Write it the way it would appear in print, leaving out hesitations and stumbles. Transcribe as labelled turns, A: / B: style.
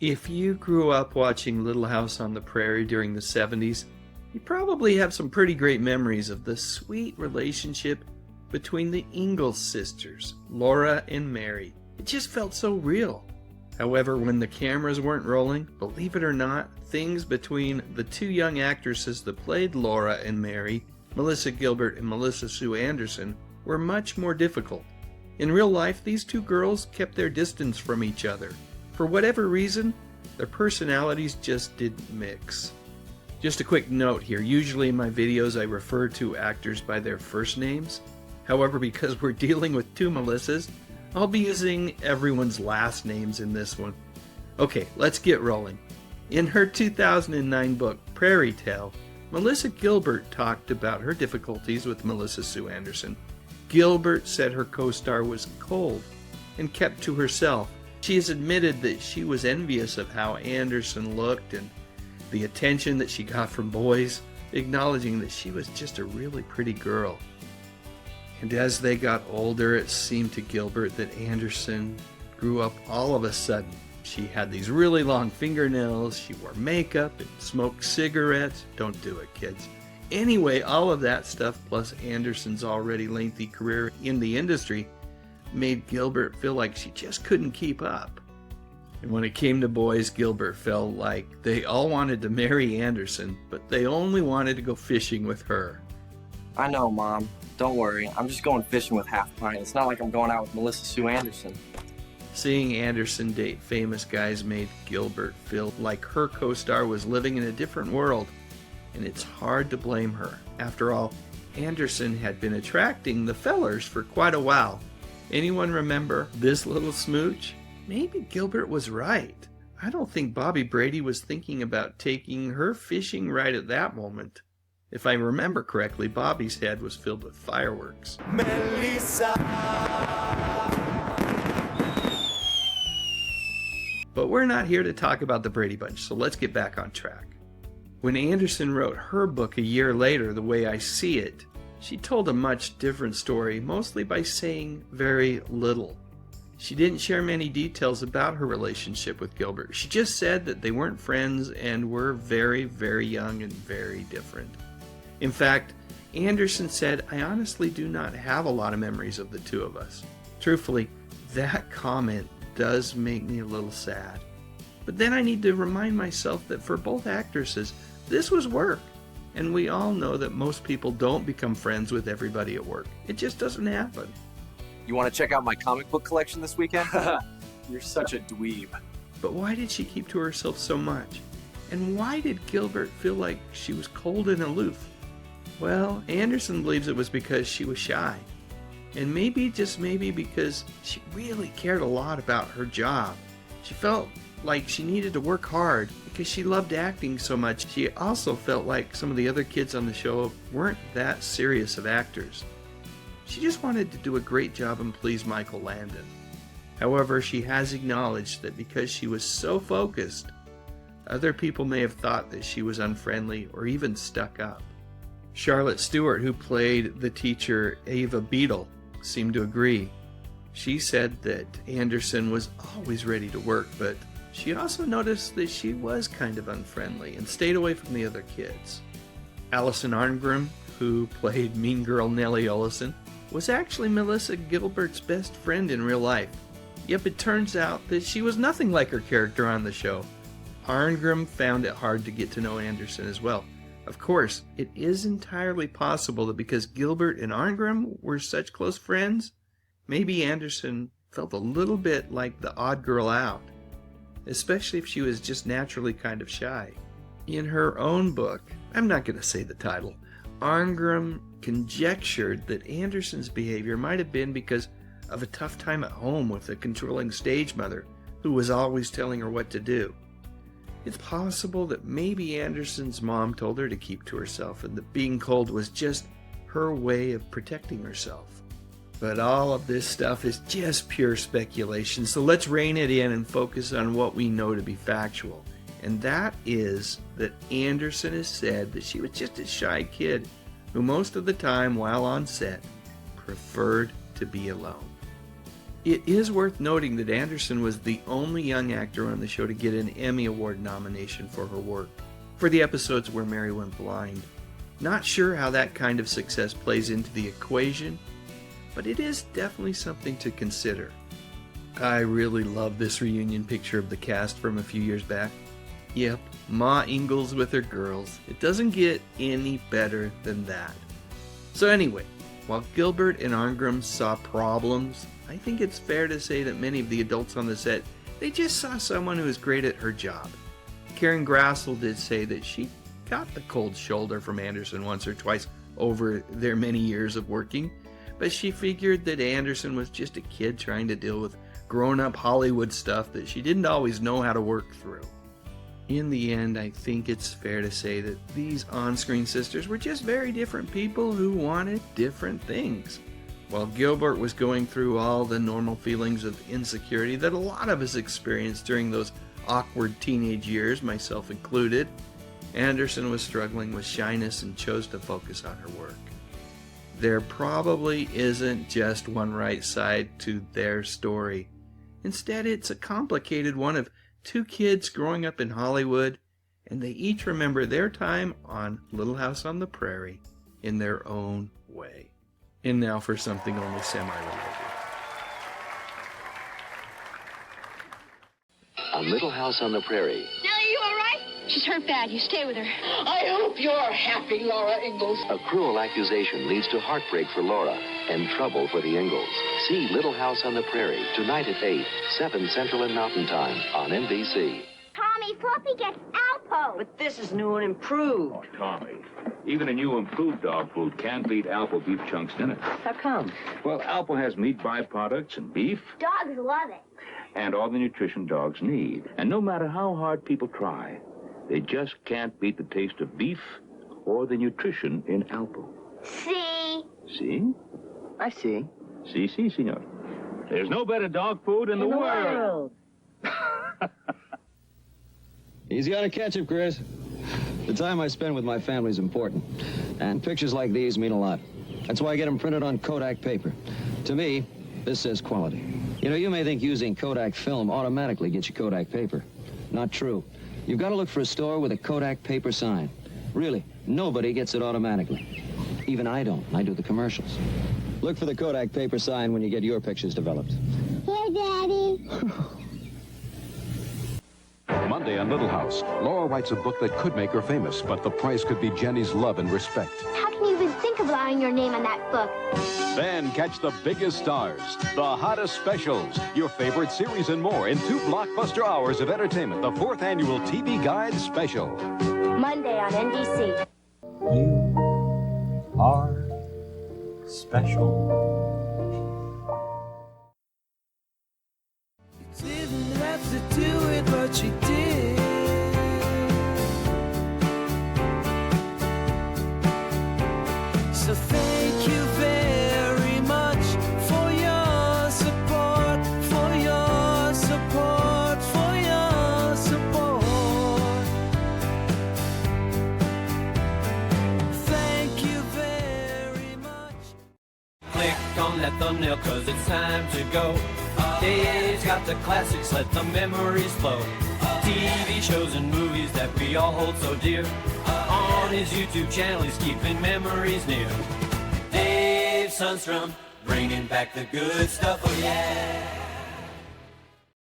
A: If you grew up watching Little House on the Prairie during the 70s, you probably have some pretty great memories of the sweet relationship between the Ingalls sisters, Laura and Mary. It just felt so real. However, when the cameras weren't rolling, believe it or not, things between the two young actresses that played Laura and Mary, Melissa Gilbert and Melissa Sue Anderson, were much more difficult. In real life, these two girls kept their distance from each other. For whatever reason, their personalities just didn't mix. Just a quick note here, usually in my videos I refer to actors by their first names. However, because we're dealing with two Melissas, I'll be using everyone's last names in this one. Okay, let's get rolling. In her 2009 book, Prairie, Melissa Gilbert talked about her difficulties with Melissa Sue Anderson. Gilbert said her co-star was cold and kept to herself. She has admitted that she was envious of how Anderson looked and the attention that she got from boys, acknowledging that she was just a really pretty girl. And as they got older, it seemed to Gilbert that Anderson grew up all of a sudden. She had these really long fingernails, she wore makeup and smoked cigarettes. Don't do it, kids. Anyway, all of that stuff, plus Anderson's already lengthy career in the industry, made Gilbert feel like she just couldn't keep up. And when it came to boys, Gilbert felt like they all wanted to marry Anderson, but they only wanted to go fishing with her.
B: I know, Mom. Don't worry. I'm just going fishing with Half Pint. It's not like I'm going out with Melissa Sue Anderson.
A: Seeing Anderson date famous guys made Gilbert feel like her co-star was living in a different world, and it's hard to blame her. After all, Anderson had been attracting the fellers for quite a while. Anyone remember this little smooch? Maybe Gilbert was right. I don't think Bobby Brady was thinking about taking her fishing right at that moment. If I remember correctly, Bobby's head was filled with fireworks. Melissa! But we're not here to talk about the Brady Bunch, so let's get back on track. When Anderson wrote her book a year later, The Way I See It, she told a much different story, mostly by saying very little. She didn't share many details about her relationship with Gilbert. She just said that they weren't friends and were very, very young and very different. In fact, Anderson said, "I honestly do not have a lot of memories of the two of us." Truthfully, that comment does make me a little sad. But then I need to remind myself that for both actresses, this was work. And we all know that most people don't become friends with everybody at work. It just doesn't happen.
B: You want to check out my comic book collection this weekend? You're such a dweeb.
A: But why did she keep to herself so much? And why did Gilbert feel like she was cold and aloof? Well, Anderson believes it was because she was shy. And maybe, just maybe, because she really cared a lot about her job. She felt like she needed to work hard because she loved acting so much. She also felt like some of the other kids on the show weren't that serious of actors. She just wanted to do a great job and please Michael Landon. However, she has acknowledged that because she was so focused, other people may have thought that she was unfriendly or even stuck up. Charlotte Stewart, who played the teacher Ava Beadle, seemed to agree. She said that Anderson was always ready to work, but she also noticed that she was kind of unfriendly and stayed away from the other kids. Allison Arngrim, who played Mean Girl Nellie Olison, was actually Melissa Gilbert's best friend in real life. Yep, it turns out that she was nothing like her character on the show. Arngrim found it hard to get to know Anderson as well. Of course, it is entirely possible that because Gilbert and Arngrim were such close friends, maybe Anderson felt a little bit like the odd girl out, especially if she was just naturally kind of shy. In her own book, I'm not going to say the title, Arngrim conjectured that Anderson's behavior might have been because of a tough time at home with a controlling stage mother who was always telling her what to do. It's possible that maybe Anderson's mom told her to keep to herself and that being cold was just her way of protecting herself. But all of this stuff is just pure speculation, so let's rein it in and focus on what we know to be factual. And that is that Anderson has said that she was just a shy kid who most of the time while on set preferred to be alone. It is worth noting that Anderson was the only young actor on the show to get an Emmy Award nomination for her work, for the episodes where Mary went blind. Not sure how that kind of success plays into the equation, but it is definitely something to consider. I really love this reunion picture of the cast from a few years back. Yep, Ma Ingalls with her girls. It doesn't get any better than that. So anyway, while Gilbert and Ingram saw problems, I think it's fair to say that many of the adults on the set, they just saw someone who was great at her job. Karen Grassel did say that she got the cold shoulder from Anderson once or twice over their many years of working, but she figured that Anderson was just a kid trying to deal with grown-up Hollywood stuff that she didn't always know how to work through. In the end, I think it's fair to say that these on-screen sisters were just very different people who wanted different things. While Gilbert was going through all the normal feelings of insecurity that a lot of us experienced during those awkward teenage years, myself included, Anderson was struggling with shyness and chose to focus on her work. There probably isn't just one right side to their story. Instead, it's a complicated one of two kids growing up in Hollywood, and they each remember their time on Little House on the Prairie in their own way. And now for something only semi-related.
C: A Little House on the Prairie.
D: Nellie, you all right? She's hurt bad. You stay with her.
E: I hope you're happy, Laura Ingalls.
C: A cruel accusation leads to heartbreak for Laura and trouble for the Ingalls. See Little House on the Prairie tonight at 8, 7 Central and Mountain Time on NBC.
D: Tommy, Fluffy gets Alpo.
E: But this is new and improved.
F: Oh, Tommy, even a new improved dog food can't beat Alpo beef chunks dinner.
E: How come?
F: Well, Alpo has meat byproducts and beef
D: Dogs love it.
F: and all the nutrition dogs need. And no matter how hard people try, they just can't beat the taste of beef or the nutrition in Alpo.
D: See?
F: See?
E: I see.
F: Si, senor. There's no better dog food in the world.
G: Easy on a ketchup, Chris. The time I spend with my family is important, and pictures like these mean a lot. That's why I get them printed on Kodak paper. To me, this says quality. You know, you may think using Kodak film automatically gets you Kodak paper. Not true. You've got to look for a store with a Kodak paper sign. Really, nobody gets it automatically. Even I don't. I do the commercials. Look for the Kodak paper sign when you get your pictures developed.
D: Here, Daddy.
H: Monday on Little House, Laura writes a book that could make her famous, but the price could be Jenny's love and respect.
D: How can you even think of allowing your name on that book?
H: Then catch the biggest stars, the hottest specials, your favorite series and more in 2 blockbuster hours of entertainment, the 4th annual TV Guide Special.
D: Monday on NBC.
I: You are special.
J: Didn't have to do it, but she did. So thank you very much for your support, for your support, for your support. Thank you very much.
K: Click on that thumbnail, 'cause it's time to go. Dave's got the classics, let the memories flow. TV shows and movies that we all hold so dear. On his YouTube channel, he's keeping memories near. Dave Sundstrom, bringing back the good stuff, oh yeah.